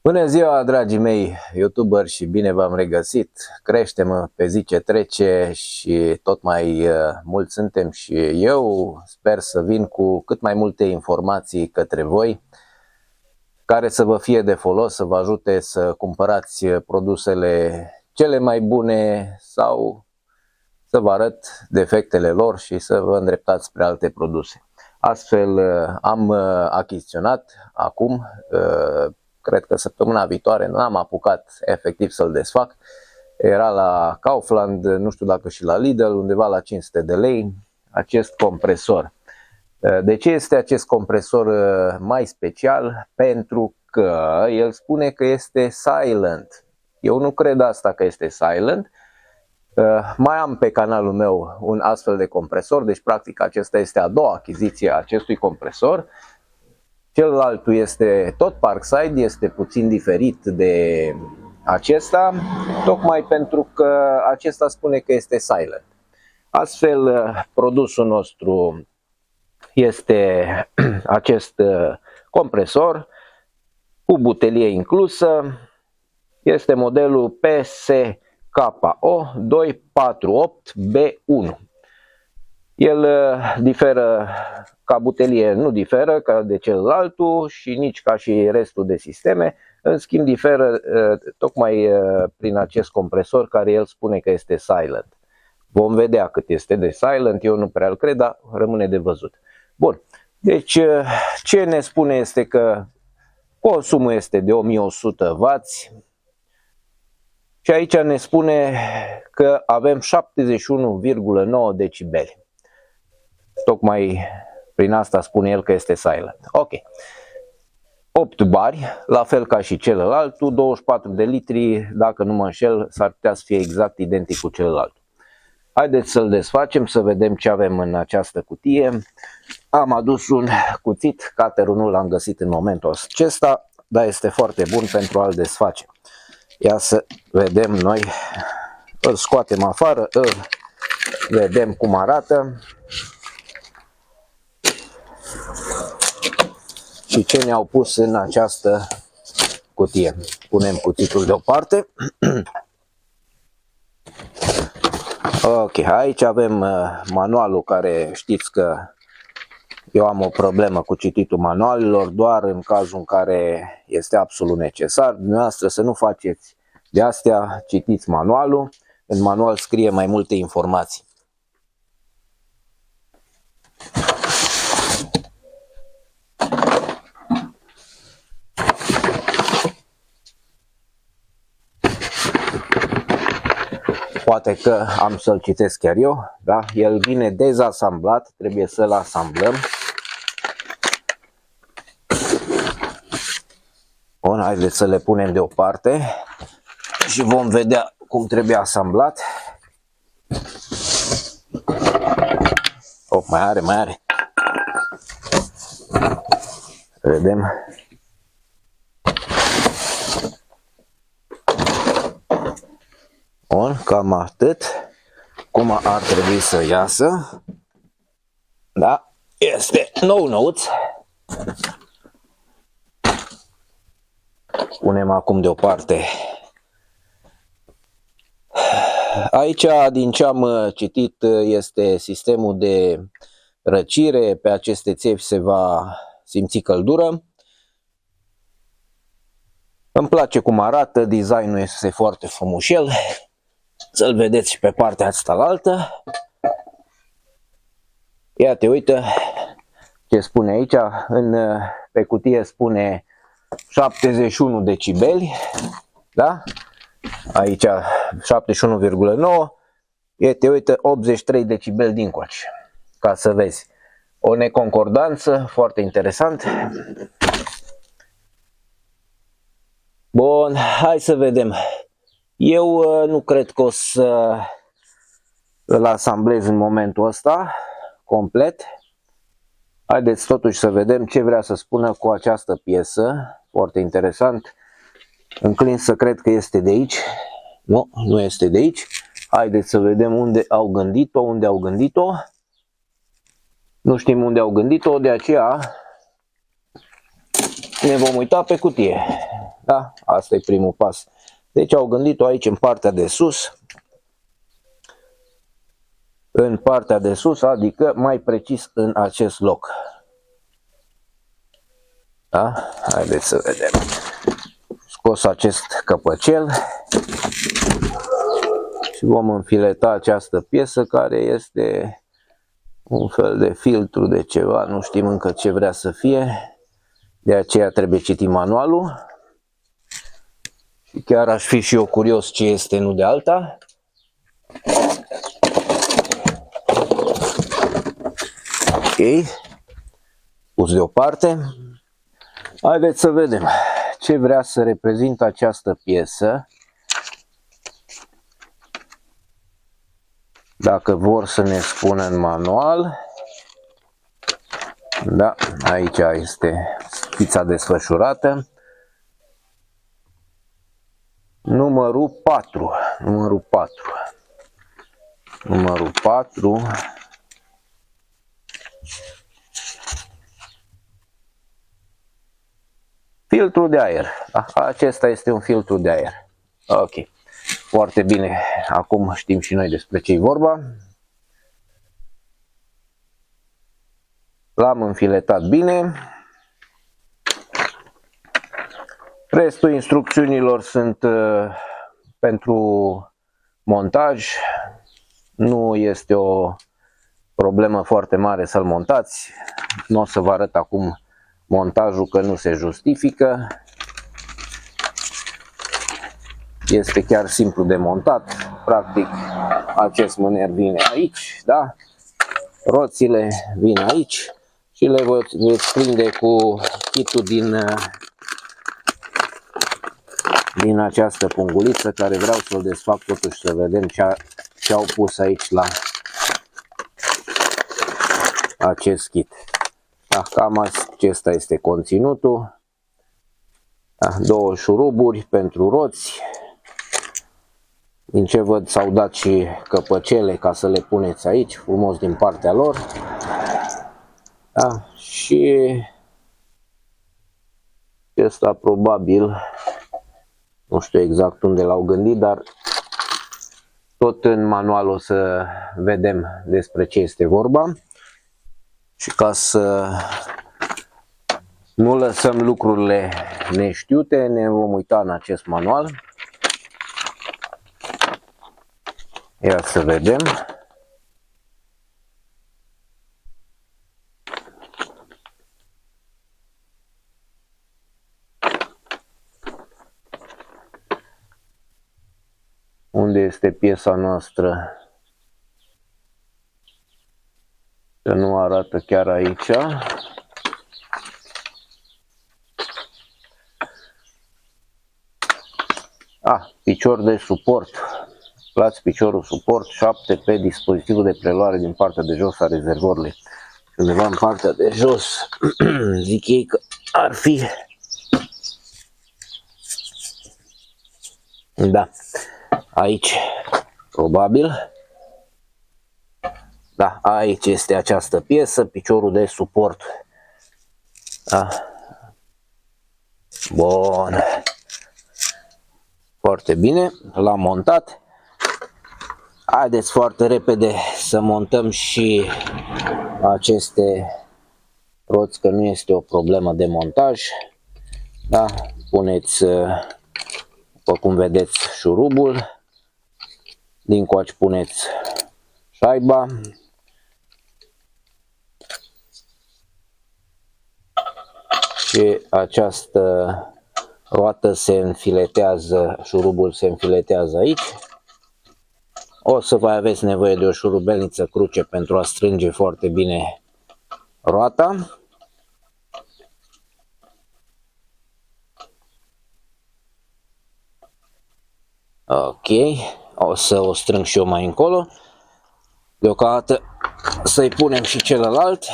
Bună ziua, dragii mei youtuberi, și bine v-am regăsit. Creștem pe zi ce trece și tot mai mulți suntem și eu sper să vin cu cât mai multe informații către voi care să vă fie de folos, să vă ajute să cumpărați produsele cele mai bune sau să vă arăt defectele lor și să vă îndreptați spre alte produse. Astfel am achiziționat acum, cred că săptămâna viitoare, n-am apucat efectiv să-l desfac. Era la Kaufland, nu știu dacă și la Lidl, undeva la 500 de lei, acest compresor. De ce este acest compresor mai special? Pentru că el spune că este silent. Eu nu cred asta, că este silent. Mai am pe canalul meu un astfel de compresor, deci practic acesta este a doua achiziție a acestui compresor. Celălalt este tot Parkside, este puțin diferit de acesta, tocmai pentru că acesta spune că este silent. Astfel, produsul nostru este acest compresor cu butelie inclusă, este modelul PSKO 248B1. El diferă, ca butelie nu diferă ca de celălaltul și nici ca și restul de sisteme, în schimb diferă tocmai prin acest compresor care el spune că este silent. Vom vedea cât este de silent, eu nu prea îl cred, dar rămâne de văzut. Bun, deci ce ne spune este că consumul este de 1100W și aici ne spune că avem 71,9 decibeli. Tocmai prin asta spune el că este silent. Ok. 8 bari, la fel ca și celălalt, 24 de litri, dacă nu mă înșel, s-ar putea să fie exact identic cu celălalt. Haideți să-l desfacem, să vedem ce avem în această cutie. Am adus un cuțit, cutter-ul nu l-am găsit în momentul acesta, dar este foarte bun pentru a-l desface. Ia să vedem noi, îl scoatem afară, îl vedem cum arată. Și ce ne-au pus în această cutie. Punem cuțitul deoparte. Ok, aici avem manualul, care știți că eu am o problemă cu cititul manualelor, doar în cazul în care este absolut necesar. Dumneavoastră să nu faceți de astea, citiți manualul. În manual scrie mai multe informații. Poate că am să-l citesc chiar eu, da? El vine dezasamblat, trebuie să-l asamblăm. Bun, haideți să le punem deoparte și vom vedea cum trebuie asamblat. Oh, mai are. Vedem. Bun, cam atât. Cum ar trebui să iasă. Da, este nou-nouț. Punem acum deoparte. Aici, din ce am citit, este sistemul de răcire. Pe aceste țevi se va simți căldură. Îmi place cum arată, designul este foarte frumușel. Să-l vedeți și pe partea asta la altă. Iată, uite ce spune aici. Pe cutie spune 71 decibeli. Da? Aici 71,9. Iată, uite, 83 decibeli dincoace. Ca să vezi. O neconcordanță foarte interesant. Bun, hai să vedem. Eu nu cred că o să îl asamblez în momentul ăsta complet. Haideți totuși să vedem ce vrea să spună cu această piesă. Foarte interesant. Înclin să cred că este de aici. Nu, nu este de aici. Haideți să vedem unde au gândit-o, Nu știm unde au gândit-o, de aceea ne vom uita pe cutie. Da? Asta e primul pas. Deci au gândit-o aici în partea de sus. În partea de sus, adică mai precis în acest loc. Da? Haideți să vedem. Scos acest căpăcel și vom înfileta această piesă care este un fel de filtru de ceva, nu știm încă ce vrea să fie, de aceea trebuie citit manualul. Și chiar aș fi și eu curios ce este, nu de alta. Ok, pus deoparte. Haideți să vedem ce vrea să reprezintă această piesă. Dacă vor să ne spună în manual. Da, aici este schița desfășurată. Numărul 4. Numărul 4. Numărul 4. Filtru de aer. Acesta este un filtru de aer. Ok. Foarte bine. Acum știm și noi despre ce e vorba. L-am înfiletat bine. Restul instrucțiunilor sunt pentru montaj. Nu este o problemă foarte mare să-l montați. Nu o să vă arăt acum montajul, că nu se justifică. Este chiar simplu de montat. Practic, acest mâner vine aici, da? Roțile vin aici și le veți prinde cu kitul din această punguliță, care vreau să-l desfac totuși să vedem ce au pus aici la acest kit. Da, cam acesta este conținutul. Da, 2 șuruburi pentru roți. Din ce văd s-au dat și căpăcele ca să le puneți aici, frumos din partea lor. Da, și acesta probabil, nu știu exact unde l-au gândit, dar tot în manual o să vedem despre ce este vorba. Și ca să nu lăsăm lucrurile neștiute, ne vom uita în acest manual. Ia să vedem. Unde este piesa noastră? Că nu arată chiar aici. Picior de suport. Plați piciorul suport 7 pe dispozitivul de preluare din partea de jos a rezervorului. Undeva în partea de jos, zic ei că ar fi. Da, aici, probabil. Da, aici este această piesă, piciorul de suport. Da. Bun. Foarte bine, l-am montat. Haideți foarte repede să montăm și aceste roți, că nu este o problemă de montaj. Da, puneți, după cum vedeți, șurubul. Din coace puneți șaiba. Și această roată se înfiletează, șurubul se înfiletează aici. O să mai aveți nevoie de o șurubelniță cruce pentru a strânge foarte bine roata. Ok, o să o strâng și eu mai încolo. Deocamdată să-i punem și celălalt.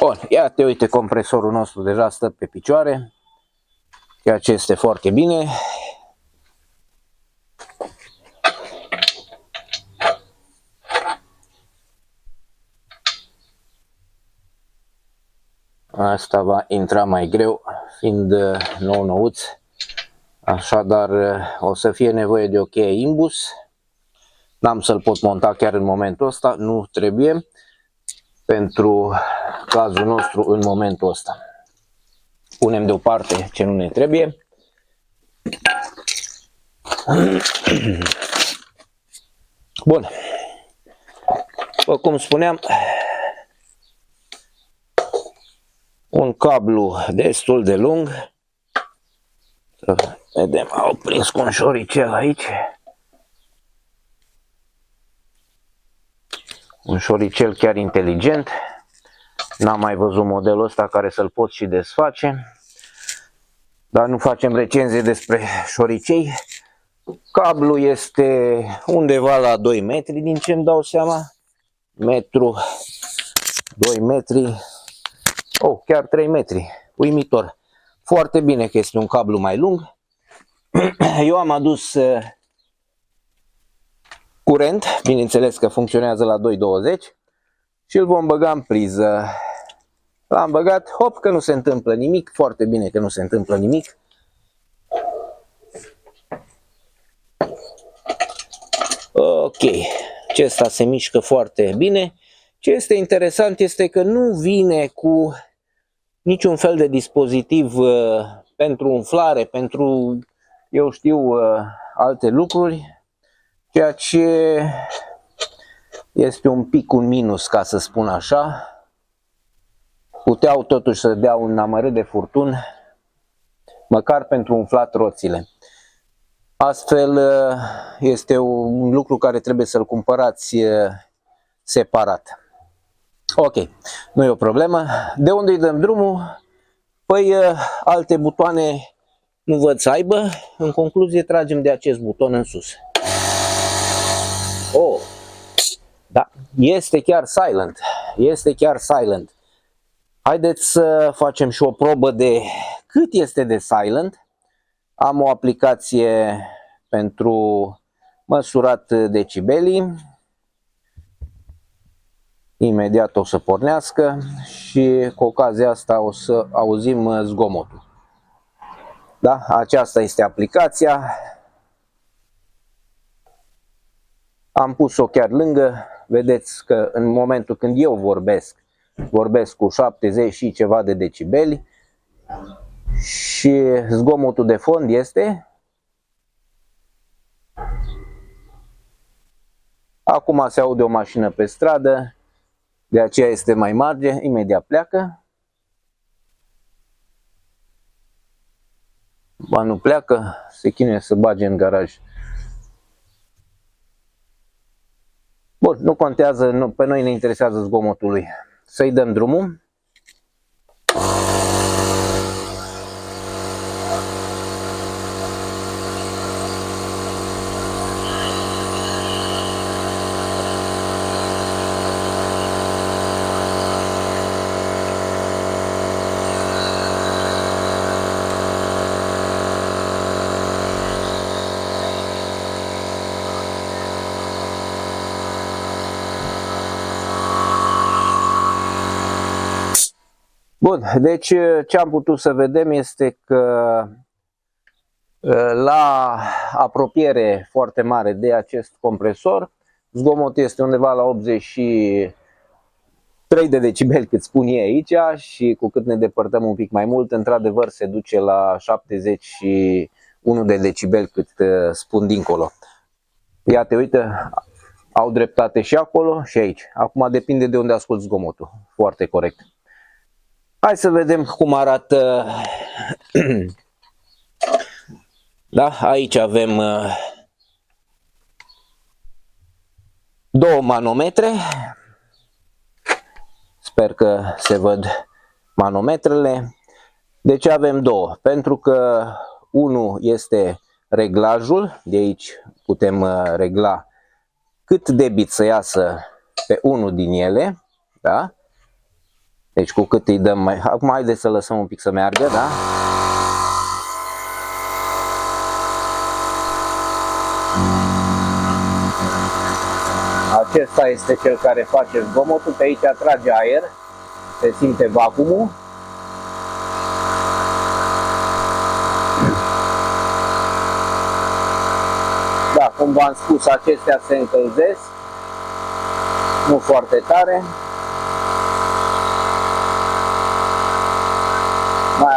Bun, iată, uite, compresorul nostru deja stă pe picioare, ceea ce este foarte bine. Asta va intra mai greu, fiind nou-nouț, așadar o să fie nevoie de o cheie imbus. N-am să-l pot monta chiar în momentul ăsta, nu trebuie, pentru cazul nostru în momentul ăsta. Punem deoparte ce nu ne trebuie. Bun, după cum spuneam, un cablu destul de lung. Să vedem, au prins cu un șoricel aici. Un șoricel chiar inteligent. N-am mai văzut modelul ăsta care să-l pot și desface. Dar nu facem recenzie despre șoricei. Cablul este undeva la 2 metri din ce îmi dau seama. Metru, 2 metri, oh, chiar 3 metri. Uimitor. Foarte bine că este un cablu mai lung. Eu am adus curent, bineînțeles că funcționează la 220 și îl vom băga în priză. L-am băgat, hop, că nu se întâmplă nimic, foarte bine că nu se întâmplă nimic. Ok, acesta se mișcă foarte bine. Ce este interesant este că nu vine cu niciun fel de dispozitiv pentru umflare, pentru, eu știu, alte lucruri, ceea ce este un pic un minus, ca să spun așa. Puteau totuși să dea un amărât de furtun, măcar pentru umflat roțile. Astfel este un lucru care trebuie să-l cumpărați separat. Ok, nu e o problemă. De unde îi dăm drumul? Păi alte butoane nu văd să aibă. În concluzie tragem de acest buton în sus. Oh, da, este chiar silent. Este chiar silent. Haideți să facem și o probă de cât este de silent. Am o aplicație pentru măsurat decibelii. Imediat o să pornească și cu ocazia asta o să auzim zgomotul. Da? Aceasta este aplicația. Am pus-o chiar lângă. Vedeți că în momentul când eu vorbesc cu 70 și ceva de decibeli și zgomotul de fond este. Acum se aude o mașină pe stradă, de aceea este mai mare, imediat pleacă. Ba nu pleacă, se chinuie să bage în garaj. Bun, nu contează, pe noi ne interesează zgomotul lui. Să-i dăm drumul. Bun, deci ce am putut să vedem este că la apropiere foarte mare de acest compresor, zgomotul este undeva la 83 de decibeli, cât spun ei aici, și cu cât ne depărtăm un pic mai mult, într-adevăr se duce la 71 de decibeli, cât spun dincolo. Iată, uite, au dreptate și acolo și aici. Acum depinde de unde ascult zgomotul. Foarte corect. Hai să vedem cum arată. Da, aici avem două manometre. Sper că se văd manometrele. De ce avem două? Pentru că unul este reglajul, de aici putem regla cât debit să iasă pe unul din ele, da? Deci cu cât îi dăm mai... Acum haideți să lăsăm un pic să meargă, da? Acesta este cel care face zgomotul, pe aici atrage aer, se simte vacuumul. Da, cum v-am spus, acestea se încălzesc, nu foarte tare.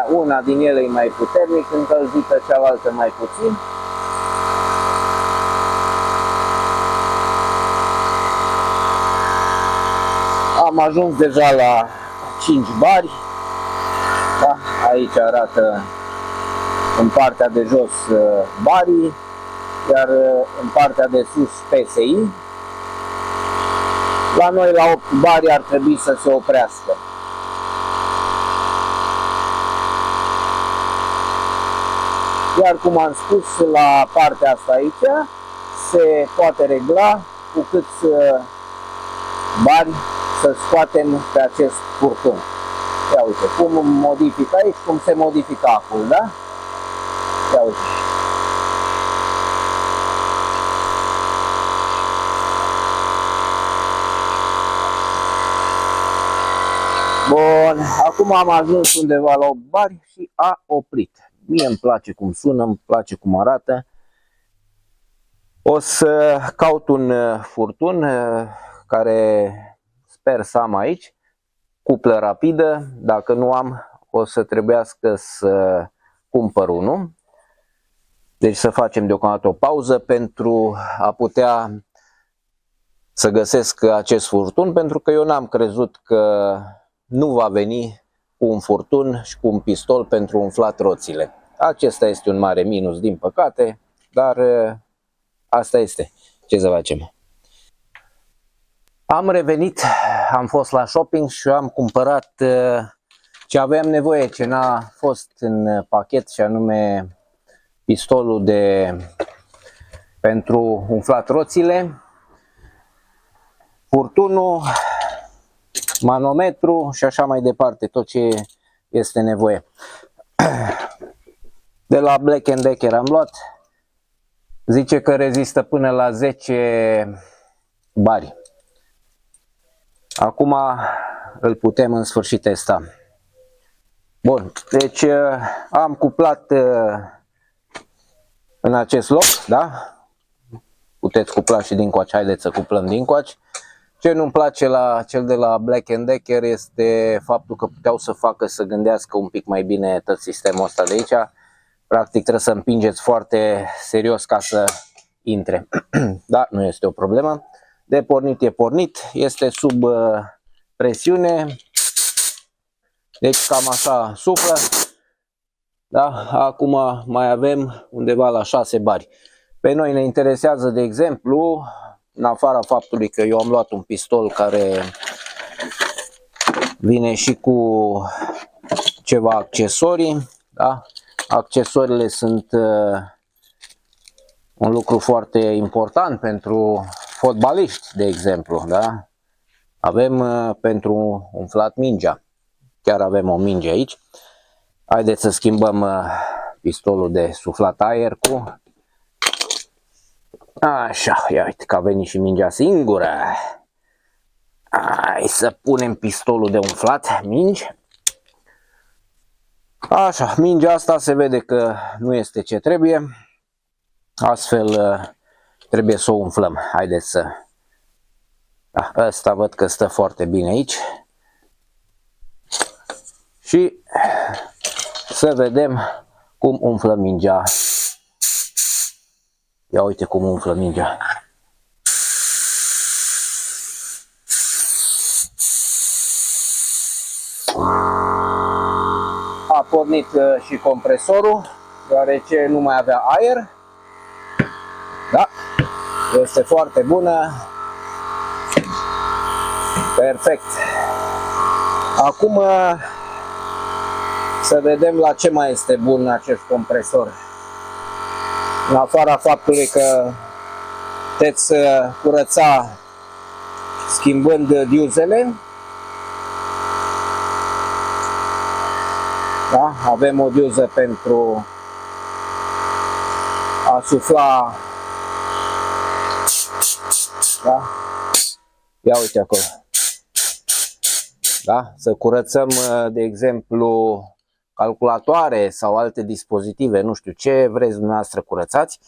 Una din ele e mai puternic încălzită, cealaltă mai puțin. Am ajuns deja la 5 bari. Da? Aici arată în partea de jos barii, iar în partea de sus PSI. La noi la 8 bari ar trebui să se oprească. Iar cum am spus, la partea asta aici se poate regla cu câți bari să scoatem pe acest furtun. Ia uite, cum modific aici, cum se modifică acul, da? Ia uite. Bun, acum am ajuns undeva la 8 bari și a oprit. Mie îmi place cum sună, îmi place cum arată. O să caut un furtun care sper să am aici, cuplă rapidă. Dacă nu am, o să trebuiască să cumpăr unul. Deci să facem deocamdată o pauză pentru a putea să găsesc acest furtun, pentru că eu n-am crezut că nu va veni cu un furtun și cu un pistol pentru umflat roțile. Acesta este un mare minus, din păcate, dar asta este. Ce să facem? Am revenit, am fost la shopping și am cumpărat ce aveam nevoie, ce n-a fost în pachet, și anume pistolul pentru umflat roțile, furtunul, manometru și așa mai departe, tot ce este nevoie. De la Black & Decker am luat, zice că rezistă până la 10 bari. Acum îl putem în sfârșit testa. Bun, deci am cuplat în acest loc, da? Puteți cupla și dincoace, haideți să cuplăm dincoace. Ce nu-mi place la cel de la Black & Decker este faptul că puteau să facă să gândească un pic mai bine tot sistemul ăsta de aici. Practic trebuie să împingeți foarte serios ca să intre. Da, nu este o problemă. De pornit e pornit, este sub presiune. Deci cam așa suflă. Da, acum mai avem undeva la 6 bari. Pe noi ne interesează, de exemplu, în afara faptului că eu am luat un pistol care vine și cu ceva accesorii, da? Accesoriile sunt un lucru foarte important pentru fotbaliști, de exemplu, da? Avem pentru umflat mingea, chiar avem o minge aici. Haideți să schimbăm pistolul de suflat aer cu... Așa, ia uite că a venit și mingea singură. Hai să punem pistolul de umflat mingi. Așa, mingea asta se vede că nu este ce trebuie. Astfel trebuie să o umflăm. Haideți să... Da, ăsta văd că stă foarte bine aici. Și să vedem cum umflă mingea. Ia uite cum umflă mingea. A pornit și compresorul, deoarece nu mai avea aer. Da, este foarte bună. Perfect. Acum să vedem la ce mai este bun acest compresor. În afara faptului că puteți curăța schimbând diuzele, avem o diuză pentru a sufla. Da? Ia uite acolo. Da? Să curățăm, de exemplu, calculatoare sau alte dispozitive, nu știu ce vreți dumneavoastră curățați.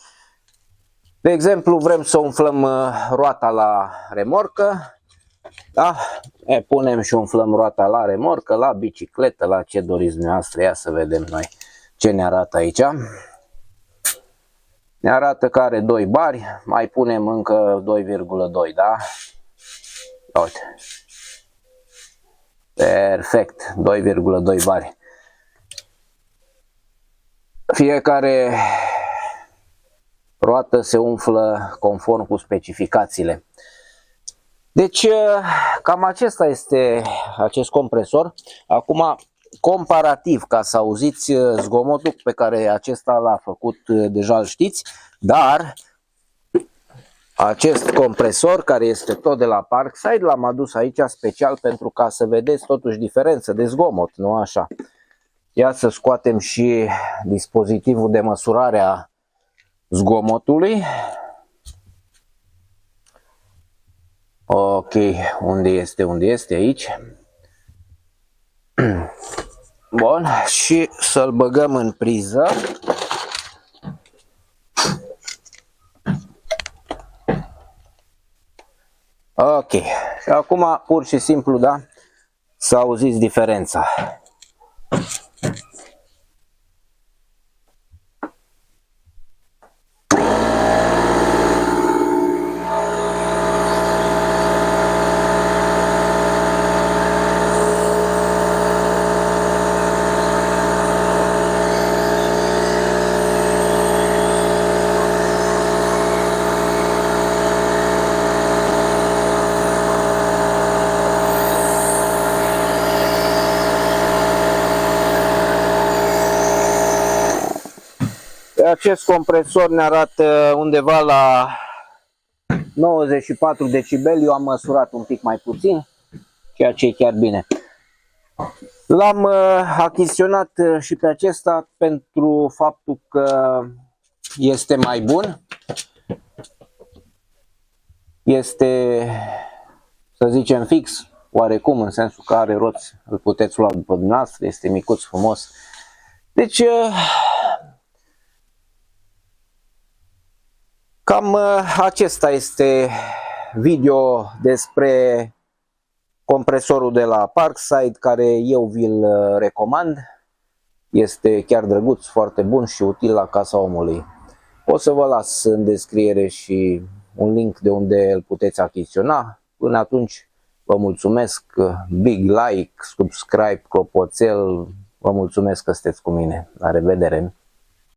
De exemplu, vrem să umflăm roata la remorcă. Da? Punem și umflăm roata la remorcă, la bicicletă, la ce doriți dumneavoastră. Ia să vedem noi ce ne arată aici. Ne arată că are 2 bari, mai punem încă 2,2, da? Uite. Perfect, 2,2 bari. Fiecare roată se umflă conform cu specificațiile. Deci cam acesta este acest compresor. Acum, comparativ, ca să auziți zgomotul pe care acesta l-a făcut, deja îl știți, dar acest compresor, care este tot de la Parkside, l-am adus aici special pentru ca să vedeți totuși diferență de zgomot, nu așa? Ia să scoatem și dispozitivul de măsurare a zgomotului. Ok, unde este? Unde este? Aici. Bun, și să-l băgăm în priză. Ok, și acum pur și simplu, da, să auziți diferența. Acest compresor ne arată undeva la 94 decibeli, eu am măsurat un pic mai puțin, ceea ce e chiar bine. L-am achiziționat și pe acesta pentru faptul că este mai bun, este, să zicem, fix, oarecum, în sensul că are roți, îl puteți lua după dumneavoastră, este micuț, frumos. Deci, cam acesta este video despre compresorul de la Parkside, care eu vi-l recomand. Este chiar drăguț, foarte bun și util la casa omului. O să vă las în descriere și un link de unde îl puteți achiziționa. Până atunci vă mulțumesc, big like, subscribe, clopoțel, vă mulțumesc că sunteți cu mine. La revedere!